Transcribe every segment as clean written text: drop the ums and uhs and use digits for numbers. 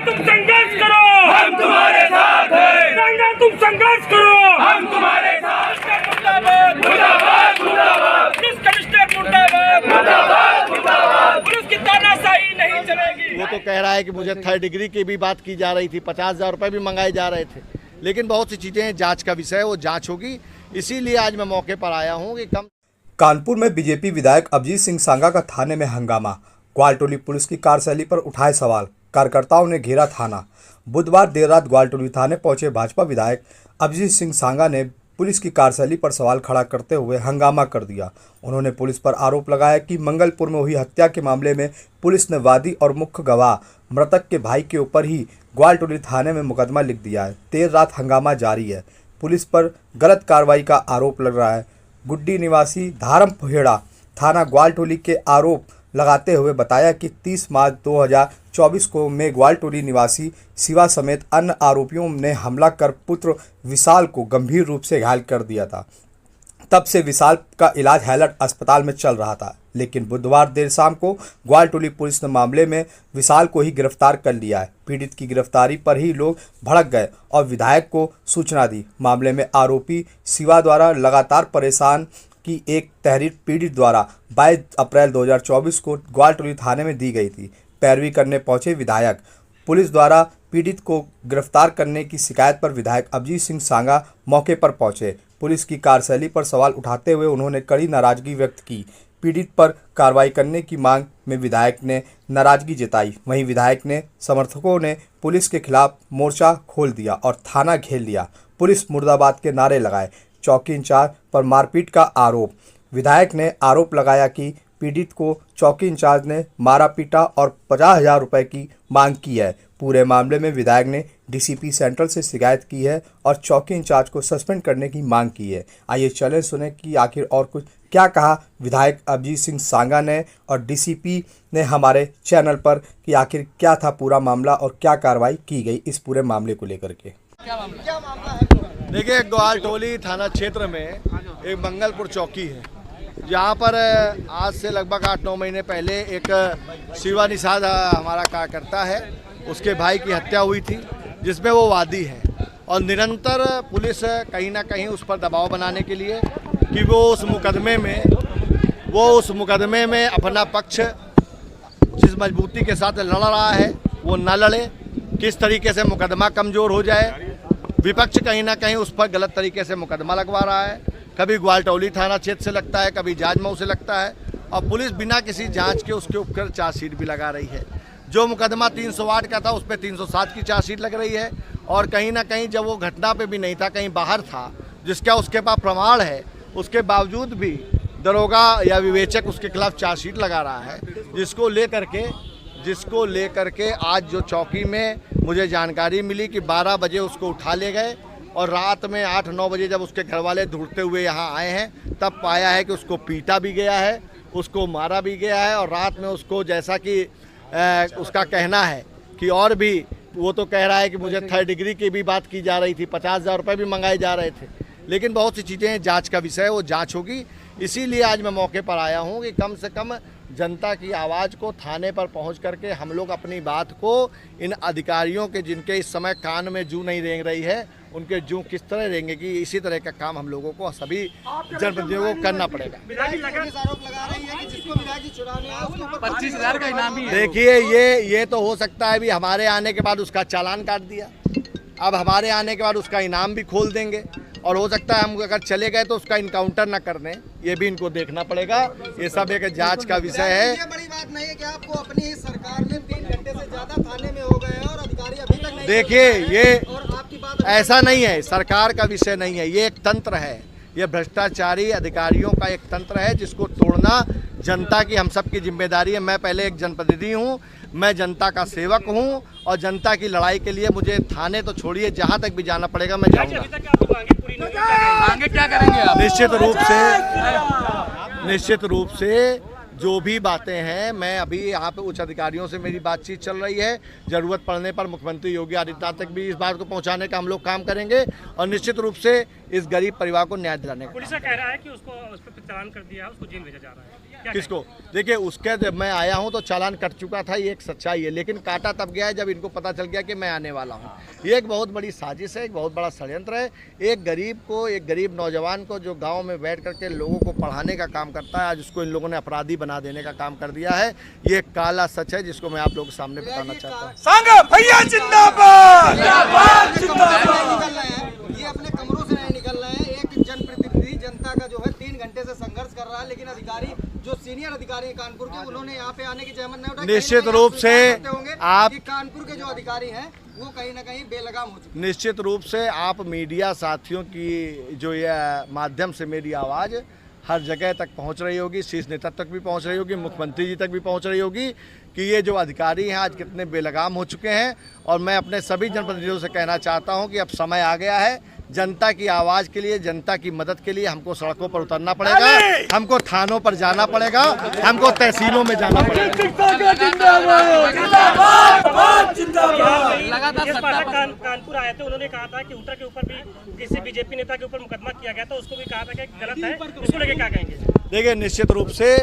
तुम संघर्ष करो, हम तुम्हारे साथ हैं। संघर्ष तुम संघर्ष करो, हम तुम्हारे साथ हैं। मुर्दाबाद मुर्दाबाद मुर्दाबाद पुलिस कमिश्नर मुर्दाबाद मुर्दाबाद मुर्दाबाद। पुलिस की तानाशाही नहीं चलेगी। वो तो कह रहा है कि मुझे 3rd डिग्री की भी बात की जा रही थी, 50,000 रुपये भी मंगाए जा रहे थे, लेकिन बहुत सी चीज़ें जांच का विषय है, वो जांच होगी। इसीलिए आज मैं मौके पर आया हूँ कि कानपुर में बीजेपी विधायक अभिजीत सिंह सांगा का थाने में हंगामा। ग्वालटोली पुलिस की कार्यशैली पर उठाए सवाल, कार्यकर्ताओं ने घेरा थाना। बुधवार देर रात ग्वालटोली थाने पहुंचे भाजपा विधायक अभिजीत सिंह सांगा ने पुलिस की कार्यशैली पर सवाल खड़ा करते हुए हंगामा कर दिया। उन्होंने पुलिस पर आरोप लगाया कि मंगलपुर में हुई हत्या के मामले में पुलिस ने वादी और मुख्य गवाह मृतक के भाई के ऊपर ही ग्वालटोली थाने में मुकदमा लिख दिया है। देर रात हंगामा जारी है। पुलिस पर गलत कार्रवाई का आरोप लग रहा है। गुड्डी निवासी धारम फुहेड़ा थाना ग्वालटोली के आरोप लगाते हुए बताया कि 30 मार्च 2024 को में ग्वालटोली निवासी शिवा समेत अन्य आरोपियों ने हमला कर पुत्र विशाल को गंभीर रूप से घायल कर दिया था। तब से विशाल का इलाज हैलट अस्पताल में चल रहा था, लेकिन बुधवार देर शाम को ग्वालटोली पुलिस ने मामले में विशाल को ही गिरफ्तार कर लिया है। पीड़ित की गिरफ्तारी पर ही लोग भड़क गए और विधायक को सूचना दी। मामले में आरोपी शिवा द्वारा लगातार परेशान की एक तहरीर पीड़ित द्वारा 22 अप्रैल 2024 को ग्वालटोली थाने में दी गई थी। पैरवी करने पहुंचे विधायक। पुलिस द्वारा पीड़ित को गिरफ्तार करने की शिकायत पर विधायक अभिजीत सिंह सांगा मौके पर पहुंचे। पुलिस की कार्यशैली पर सवाल उठाते हुए उन्होंने कड़ी नाराजगी व्यक्त की। पीड़ित पर कार्रवाई करने की मांग में विधायक ने नाराजगी जताई। वहीं विधायक ने समर्थकों ने पुलिस के खिलाफ मोर्चा खोल दिया और थाना घेर लिया। पुलिस मुर्दाबाद के नारे लगाए। चौकी इंचार्ज पर मारपीट का आरोप। विधायक ने आरोप लगाया कि पीड़ित को चौकी इंचार्ज ने मारा पीटा और 50,000 रुपये की मांग की है। पूरे मामले में विधायक ने डीसीपी सेंट्रल से शिकायत की है और चौकी इंचार्ज को सस्पेंड करने की मांग की है। आइए चलें सुने कि आखिर और कुछ क्या कहा विधायक अभिजीत सिंह सांगा ने और डीसीपी ने हमारे चैनल पर कि आखिर क्या था पूरा मामला और क्या कार्रवाई की गई इस पूरे मामले को लेकर के। देखिए, ग्वालटोली थाना क्षेत्र में एक मंगलपुर चौकी है, जहाँ पर आज से लगभग 8-9 महीने पहले एक शिवा निषाद हमारा कार्यकर्ता है, उसके भाई की हत्या हुई थी, जिसमें वो वादी है। और निरंतर पुलिस कहीं ना कहीं उस पर दबाव बनाने के लिए कि वो उस मुकदमे में अपना पक्ष जिस मजबूती के साथ लड़ रहा है वो न लड़े, किस तरीके से मुकदमा कमज़ोर हो जाए। विपक्ष कहीं ना कहीं उस पर गलत तरीके से मुकदमा लगवा रहा है। कभी ग्वालटोली थाना क्षेत्र से लगता है, कभी जाजमऊ से लगता है, और पुलिस बिना किसी जांच के उसके ऊपर चार्जशीट भी लगा रही है। जो मुकदमा 308 का था उस पर 307 की चार्जशीट लग रही है। और कहीं ना कहीं जब वो घटना पे भी नहीं था, कहीं बाहर था, जिसका उसके पास प्रमाण है, उसके बावजूद भी दरोगा या विवेचक उसके खिलाफ चार्जशीट लगा रहा है, जिसको लेकर के आज जो चौकी में मुझे जानकारी मिली कि 12 बजे उसको उठा ले गए और रात में 8-9 बजे जब उसके घर वाले ढूंढते हुए यहाँ आए हैं, तब पाया है कि उसको पीटा भी गया है, उसको मारा भी गया है। और रात में उसको, जैसा कि उसका कहना है कि और भी, वो तो कह रहा है कि मुझे 3rd डिग्री की भी बात की जा रही थी, 50,000 रुपये भी मंगाए जा रहे थे, लेकिन बहुत सी चीज़ें जांच का विषय है, वो जांच होगी। इसीलिए आज मैं मौके पर आया हूँ कि कम से कम जनता की आवाज़ को थाने पर पहुँच करके हम लोग अपनी बात को इन अधिकारियों के, जिनके इस समय कान में जूं नहीं रेंग रही है, उनके जूं किस तरह रेंगेगी, इसी तरह का काम हम लोगों को, सभी जनप्रतिनिधियों को करना पड़ेगा। 25,000 का इनाम भी है। देखिए, ये तो हो सकता है भी हमारे आने के बाद उसका चालान काट दिया, अब हमारे आने के बाद उसका इनाम भी खोल देंगे, और हो सकता है हम अगर चले गए तो उसका इनकाउंटर न कर दें, ये भी इनको देखना पड़ेगा। ये सब एक जांच का विषय है। ये बड़ी बात नहीं है कि आपको अपनी ही सरकार में 3 घंटे से ज्यादा थाने में हो गए हैं और अधिकारी अभी तक नहीं। देखिए, ये और आपकी बात ऐसा नहीं है, सरकार का विषय नहीं है, ये एक तंत्र है, ये भ्रष्टाचारी अधिकारियों का एक तंत्र है, जिसको तोड़ना जनता की, हम सब की जिम्मेदारी है। मैं पहले एक जनप्रतिनिधि हूँ, मैं जनता का सेवक हूँ, और जनता की लड़ाई के लिए मुझे थाने तो छोड़िए, जहाँ तक भी जाना पड़ेगा मैं जाऊँगा। आगे क्या करेंगे आप? निश्चित रूप से जो भी बातें हैं, मैं अभी यहाँ पे उच्च अधिकारियों से मेरी बातचीत चल रही है। ज़रूरत पड़ने पर मुख्यमंत्री योगी आदित्यनाथ तक भी इस बात को पहुँचाने का हम लोग काम करेंगे, और निश्चित रूप से इस गरीब परिवार को न्याय दिलाने का पुलिस का कह रहा है कि उसको उस पर चालान कर दिया है, उसको जेल भेजा जा रहा है। क्या किसको? देखिए, उसके जब मैं आया हूं तो चालान कट चुका था, ये एक सच्चाई है, लेकिन काटा तब गया है जब इनको पता चल गया कि मैं आने वाला हूं। ये एक बहुत बड़ी साजिश है, एक बहुत बड़ा षड्यंत्र है। एक गरीब नौजवान को जो गांव में बैठ करके लोगों को पढ़ाने का काम करता है, आज उसको इन लोगों ने अपराधी बना देने का काम कर दिया है। ये एक काला सच है जिसको मैं आप लोगों के सामने बताना चाहता हूँ। सांगा भैया जिंदाबाद ये अपने कमरों से नहीं निकल रहे हैं। एक जनप्रतिनिधि जनता का जो है 3 घंटे से संघर्ष कर रहा है, लेकिन अधिकारी जो सीनियर अधिकारी हैं कानपुर के, उन्होंने यहाँ पे आने की जहमत नहीं उठाई। निश्चित कहीं ना रूप कहीं से आप सोचते होंगे आप कि कानपुर के जो अधिकारी हैं वो कहीं ना कहीं बेलगाम हो चुके हैं। निश्चित रूप से आप मीडिया साथियों की जो यह माध्यम से मेरी आवाज़ हर जगह तक पहुंच रही होगी, शीर्ष नेता तक भी पहुंच रही होगी, मुख्यमंत्री जी तक भी पहुंच रही होगी कि ये जो अधिकारी हैं आज कितने बेलगाम हो चुके हैं। और मैं अपने सभी जनप्रतिनिधियों से कहना चाहता हूं कि अब समय आ गया है, जनता की आवाज़ के लिए, जनता की मदद के लिए हमको सड़कों पर उतरना पड़ेगा, हमको थानों पर जाना पड़ेगा, हमको तहसीलों में जाना पड़ेगा। जिस पाठक कानपुर आए थे उन्होंने कहा था कि उत्तर के ऊपर भी किसी बीजेपी नेता के ऊपर मुकदमा किया गया था, उसको भी कहा था कि गलत है, उसको लेके क्या कहेंगे? देखिए, निश्चित रूप से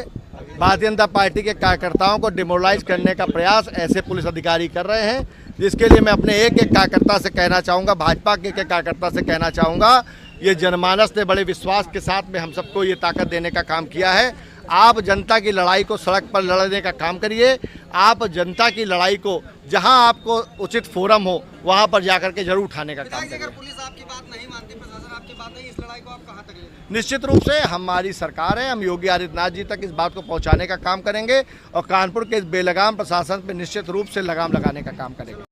भारतीय जनता पार्टी के कार्यकर्ताओं को डिमोरलाइज करने का प्रयास ऐसे पुलिस अधिकारी कर रहे हैं, जिसके लिए मैं अपने एक कार्यकर्ता से कहना चाहूँगा, भाजपा के कार्यकर्ता से कहना चाहूँगा, ये जनमानस ने बड़े विश्वास के साथ में हम सबको ये ताकत देने का काम किया है। आप जनता की लड़ाई को सड़क पर लड़ने का काम करिए। आप जनता की लड़ाई को जहां आपको उचित फोरम हो वहां पर जाकर के जरूर उठाने का काम विधायक जी, करिए। अगर पुलिस आपकी बात नहीं मानती, प्रशासन आपकी बात नहीं, इस लड़ाई को आप कहाँ तक ले जाएंगे? निश्चित रूप से हमारी सरकार है, हम योगी आदित्यनाथ जी तक इस बात को पहुंचाने का काम करेंगे और कानपुर के इस बेलगाम प्रशासन पर निश्चित रूप से लगाम लगाने का काम करेंगे।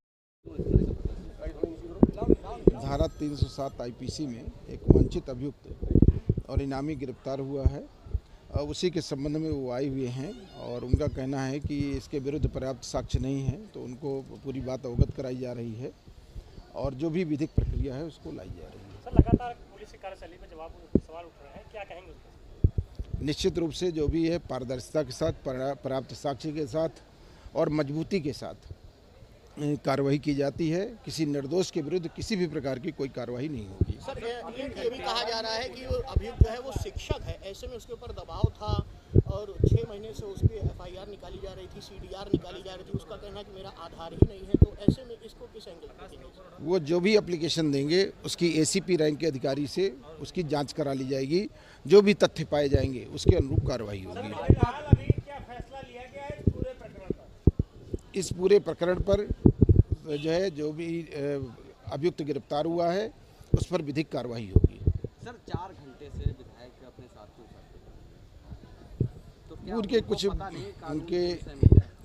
धारा 307 आईपीसी में एक वंचित अभियुक्त और इनामी गिरफ्तार हुआ है और उसी के संबंध में वो आए हुए हैं और उनका कहना है कि इसके विरुद्ध पर्याप्त साक्ष्य नहीं है, तो उनको पूरी बात अवगत कराई जा रही है और जो भी विधिक प्रक्रिया है उसको लाई जा रही है। सर, लगातार पुलिस की कार्यशैली पे सवाल उठ रहे हैं, क्या कहेंगे उसके? निश्चित रूप से जो भी है पारदर्शिता के साथ, पर्याप्त साक्ष्य के साथ और मजबूती के साथ कार्रवाई की जाती है। किसी निर्दोष के विरुद्ध किसी भी प्रकार की कोई कार्रवाई नहीं होगी। सर, ये भी कहा जा रहा है कि वो अभियुक्त जो है वो शिक्षक है, ऐसे में उसके ऊपर दबाव था और 6 महीने से उसकी FIR निकाली जा रही थी, CDR निकाली जा रही थी, उसका कहना है कि मेरा आधार ही नहीं है, तो ऐसे में इसको किस एंगल पर देंगे? वो जो भी एप्लीकेशन देंगे उसकी ACP रैंक के अधिकारी से उसकी जांच करा ली जाएगी, जो भी तथ्य पाए जाएंगे उसके अनुरूप कार्रवाई होगी। इस पूरे प्रकरण पर जो है जो भी अभियुक्त गिरफ्तार हुआ है उस पर विधिक कार्रवाई होगी। सर, 4 घंटे से विधायक अपने साथियों तो क्या उनके कुछ पता नहीं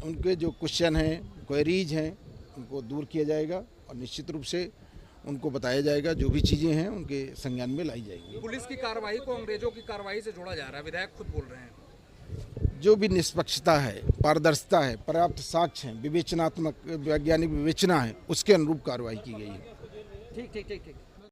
उनके जो क्वेश्चन हैं, क्वेरीज हैं, उनको दूर किया जाएगा और निश्चित रूप से उनको बताया जाएगा, जो भी चीज़ें हैं उनके संज्ञान में लाई जाएंगी। पुलिस की कार्रवाई को अंग्रेजों की कार्रवाई से जोड़ा जा रहा है, विधायक खुद बोल रहे हैं। जो भी निष्पक्षता है, पारदर्शिता है, पर्याप्त साक्ष्य है, विवेचनात्मक वैज्ञानिक विवेचना है, उसके अनुरूप कार्रवाई की गई है। ठीक।